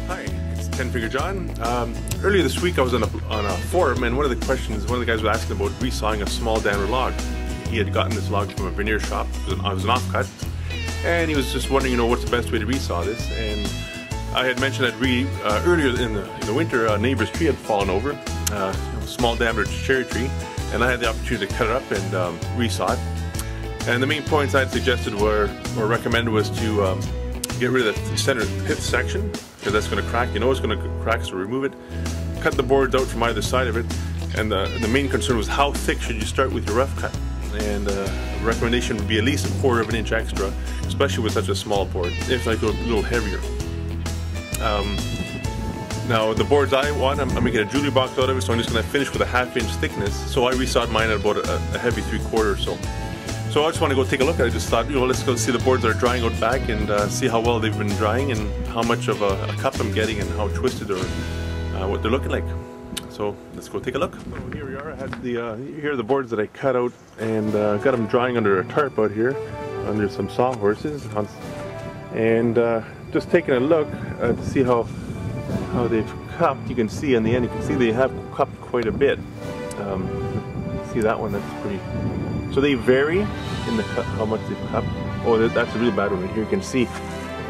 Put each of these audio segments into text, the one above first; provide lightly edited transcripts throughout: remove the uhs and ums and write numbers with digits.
Hi, it's Ten Finger John. Earlier this week I was on a forum, and one of the guys was asking about resawing a small diameter log. He had gotten this log from a veneer shop. It was an offcut, and he was just wondering, what's the best way to resaw this. And I had mentioned that earlier in the winter, a neighbor's tree had fallen over, a small diameter cherry tree, and I had the opportunity to cut it up and resaw it. And the main points I had suggested or recommended was to get rid of the center pith section, because that's going to crack. It's going to crack, so remove it. Cut the boards out from either side of it. And the main concern was how thick should you start with your rough cut. And the recommendation would be at least 1/4 of an inch extra, especially with such a small board, if like a little heavier. Now the boards I want, I'm making a jewelry box out of it, so I'm just going to finish with a 1/2 inch thickness. So I resawed mine at about a heavy 3/4 or so. So I just want to go take a look at it. I just thought, let's go see the boards that are drying out back and see how well they've been drying and how much of a cup I'm getting and how twisted or what they're looking like. So let's go take a look. So here we are. I had here are the boards that I cut out and got them drying under a tarp out here, under some sawhorses, and just taking a look to see how they've cupped. You can see in the end, they have cupped quite a bit. See that one? That's pretty. So they vary in how much they've cupped. Oh, that's a really bad one right here. You can see,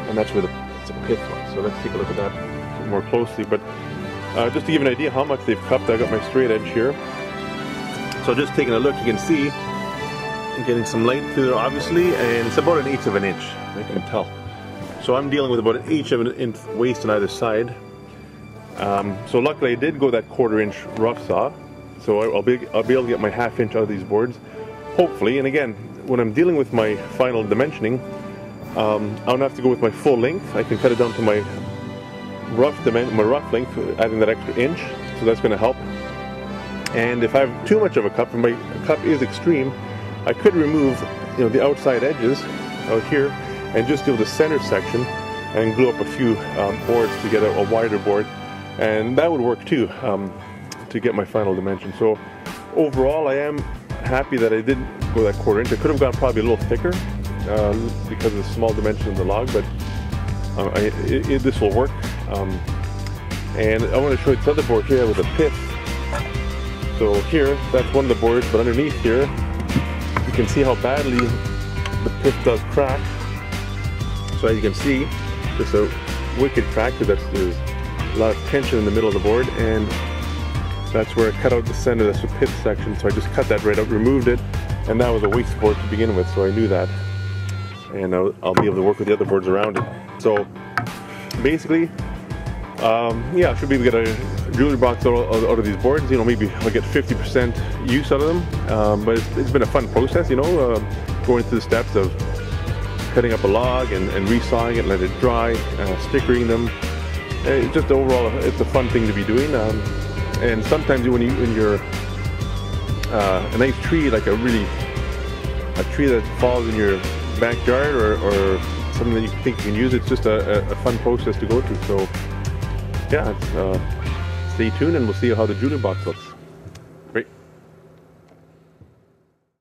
and that's where it's a pith one. So let's take a look at that more closely. But just to give an idea how much they've cupped, I got my straight edge here. So just taking a look, you can see I'm getting some light through there, obviously, and it's about 1/8 of an inch. I can tell. So I'm dealing with about 1/8 of an inch waste on either side. So luckily I did go that 1/4 inch rough saw. So I'll be able to get my 1/2 inch out of these boards. Hopefully, and again, when I'm dealing with my final dimensioning, I don't have to go with my full length. I can cut it down to my rough length, adding that extra inch, so that's going to help. And if I have too much of a cup, and my cup is extreme, I could remove the outside edges out here and just do the center section and glue up a few boards to get a wider board, and that would work too, to get my final dimension. So overall, I am happy that I didn't go that 1/4 inch. I could have gone probably a little thicker because of the small dimension of the log, but this will work. And I want to show you this other board here with a pith. So here, that's one of the boards, but underneath here, you can see how badly the pith does crack. So as you can see, it's a wicked crack because there's a lot of tension in the middle of the board, and that's where I cut out the center. That's the pith section, so I just cut that right out, removed it, and that was a waste board to begin with, so I knew that. And I'll be able to work with the other boards around it. So basically, yeah, I should be able to get a jewelry box out of these boards. Maybe I'll get 50% use out of them, but it's been a fun process, going through the steps of cutting up a log and resawing it, let it dry, stickering them. Just overall, it's a fun thing to be doing. And sometimes when you're a nice tree, like a tree that falls in your backyard or something that you think you can use, it's just a fun process to go through. So yeah, stay tuned and we'll see how the jewelry box looks.